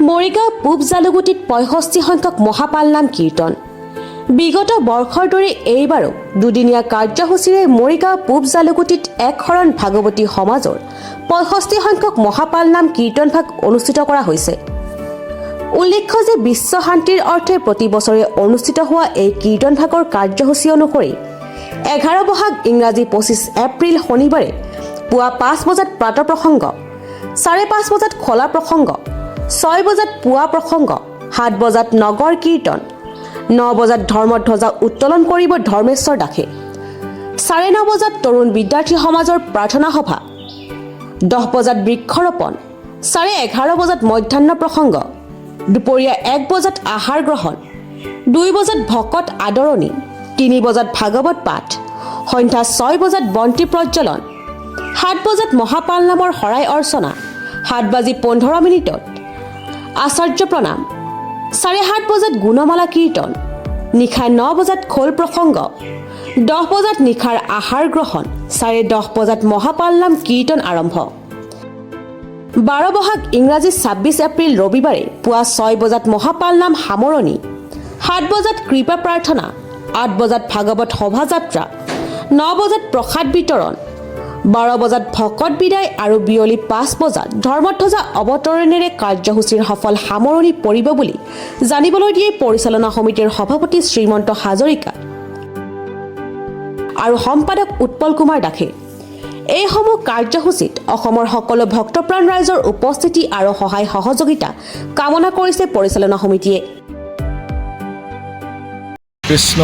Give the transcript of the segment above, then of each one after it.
মৰিগাঁও পূব জালুগুটিত 65 সংখ্যক মহাপালনাম কীৰ্তন। বিগত বৰ্ষৰ দৰে এইবাৰো দুদিনীয়া কাৰ্যসূচীৰে মৰিগাঁও পূব জালুগুটিত এক শৰণ ভাগৱতী সমাজৰ 65 সংখ্যক মহাপালনাম কীৰ্তন ভাগ অনুষ্ঠিত কৰা হৈছে। উল্লেখ্য যে বিশ্ব শান্তিৰ অৰ্থে প্ৰতি বছৰে অনুষ্ঠিত হোৱা এই কীৰ্তন ভাগৰ কাৰ্যসূচী অনুসৰি 11 বহাগ ইংৰাজী 25 এপ্ৰিল শনিবাৰে পুৱা 5 বজাত প্ৰাত প্ৰসংগ, 5:30 বজাত খোলা প্ৰসংগ, 6 বজাত পুৱা প্ৰসংগ, 7 বজাত নগৰ কীৰ্তন, 9 বজাত ধৰ্মধ্বজা উত্তোলন কৰিব ধৰ্মেশ্বৰ দাসে, 9:30 বজাত তৰুণ বিদ্যাৰ্থী সমাজৰ প্ৰাৰ্থনা সভা, 10 বজাত বৃক্ষৰোপণ, 11:30 বজাত মধ্যাহ্ন প্ৰসংগ, দুপৰীয়া 1 বজাত আহাৰ গ্ৰহণ, 2 বজাত ভকত আদৰণি, 3 বজাত ভাগৱত পাঠ, সন্ধ্যা 6 বজাত বন্তি প্ৰজ্বলন, 7 বজাত মহাপালনামৰ শৰাই অৰ্চনা, 7:15 আচাৰ্য প্ৰণাম, 7:30 বজাত গুণমালা কীৰ্তন, নিশা 9 বজাত খোল প্ৰসংগ, 10 বজাত নিশাৰ আহাৰ গ্ৰহণ, 10:30 বজাত মহাপালনাম কীৰ্তন আৰম্ভ। 12 বহাগ ইংৰাজী 26 এপ্ৰিল ৰবিবাৰে পুৱা 6 বজাত মহাপালনাম সামৰণি, 7 বজাত কৃপা প্ৰাৰ্থনা, 8 বজাত ভাগৱত শোভাযাত্ৰা, 9 বজাত প্ৰসাদ বিতৰণ, 12 বজাত ভকত বিদায় আৰু বিয়লি 5 বজাত ধৰ্মধ্বজা অৱতৰণেৰে কাৰ্যসূচীৰ সফল সামৰণি পৰিব বুলি জানিবলৈ দিয়ে পৰিচালনা সমিতিৰ সভাপতি শ্ৰীমন্ত হাজৰিকা আৰু সম্পাদক উৎপল কুমাৰ দাসে। এইসমূহ কাৰ্যসূচীত অসমৰ সকলো ভক্তপ্ৰাণ ৰাইজৰ উপস্থিতি আৰু সহায় সহযোগিতা কামনা কৰিছে পৰিচালনা সমিতিয়ে। কৃষ্ণ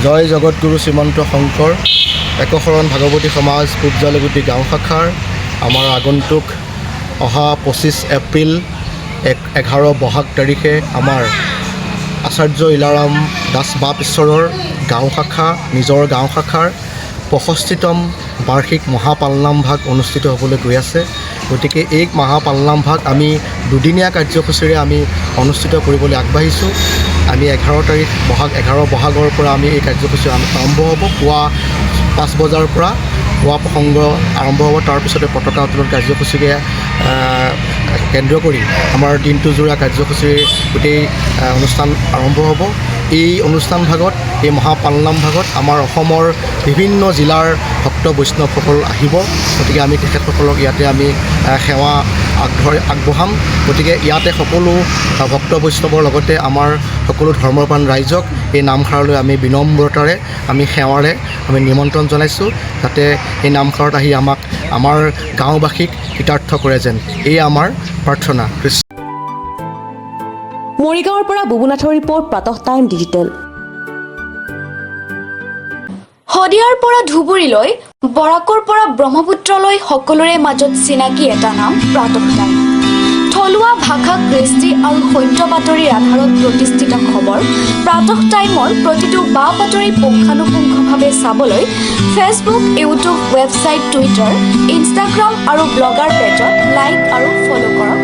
জয় জগতগুৰু শ্ৰীমন্ত শংকৰ একশৰণ ভাগৱতী সমাজ পূব জালুগুটি গাঁও শাখাৰ আমাৰ আগন্তুক অহা 25 এপ্ৰিল 11 বহাগ তাৰিখে আমাৰ আচাৰ্য ইলাৰাম দাস বাপ ঈশ্বৰৰ গাঁও শাখা নিজৰ গাঁও শাখাৰ 65তম বাৰ্ষিক মহাপালনাম ভাগ অনুষ্ঠিত হ'বলৈ গৈ আছে। গতিকে এই মহাপালনাম ভাগ আমি দুদিনীয়া কাৰ্যসূচীৰে আমি অনুষ্ঠিত কৰিবলৈ আগবাঢ়িছোঁ। আমি 11 তাৰিখ বহাগ বহাগৰ পৰা আমি এই কাৰ্যসূচী আৰম্ভ হ'ব। পুৱা 5 বজাৰ পৰা পুৱা প্ৰসংগ আৰম্ভ হ'ব। তাৰপিছতে পতাকা উত্তোলন কাৰ্যসূচীৰে কেন্দ্ৰ কৰি আমাৰ দিনটোজোৰা কাৰ্যসূচীৰ গোটেই অনুষ্ঠান আৰম্ভ হ'ব। এই অনুষ্ঠান ভাগত এই মহাপালনাম ভাগত আমাৰ অসমৰ বিভিন্ন জিলাৰ ভক্ত বৈষ্ণৱসকল আহিব। গতিকে আমি তেখেতসকলক ইয়াতে আমি সেৱা আগবঢ়াম। গতিকে ইয়াতে সকলো ভক্ত বৈষ্ণৱৰ লগতে আমাৰ সকলো ধৰ্মপ্ৰাণ ৰাইজক এই নামঘৰলৈ আমি বিনম্ৰতাৰে আমি সেৱাৰে আমি নিমন্ত্ৰণ জনাইছোঁ, যাতে এই নামঘৰত আহি আমাক আমাৰ গাঁওবাসীক কৃতাৰ্থ কৰে যেন, এই আমাৰ প্ৰাৰ্থনা। মৰিগাঁৱৰ পৰা বুবুনাথৰ ৰিপৰ্ট, প্ৰাতঃ টাইম ডিজিটেল। শদিয়াৰ পৰা ধুবুৰীলৈ, বৰাকৰ পৰা ব্ৰহ্মপুত্ৰলৈ সকলোৰে মাজত চিনাকি এটা নাম প্ৰাতঃ টাইম। থলুৱা ভাষা, কৃষ্টি আৰু সত্য বাতৰিৰ আধাৰত প্ৰতিষ্ঠিত খবৰ প্ৰাতঃ টাইমৰ প্ৰতিটো বা বাতৰি পুংখানুপুংখভাৱে চাবলৈ Facebook, YouTube, website, Twitter, Instagram আৰু ব্লগাৰ পেজত লাইক আৰু ফ'ল' কৰক।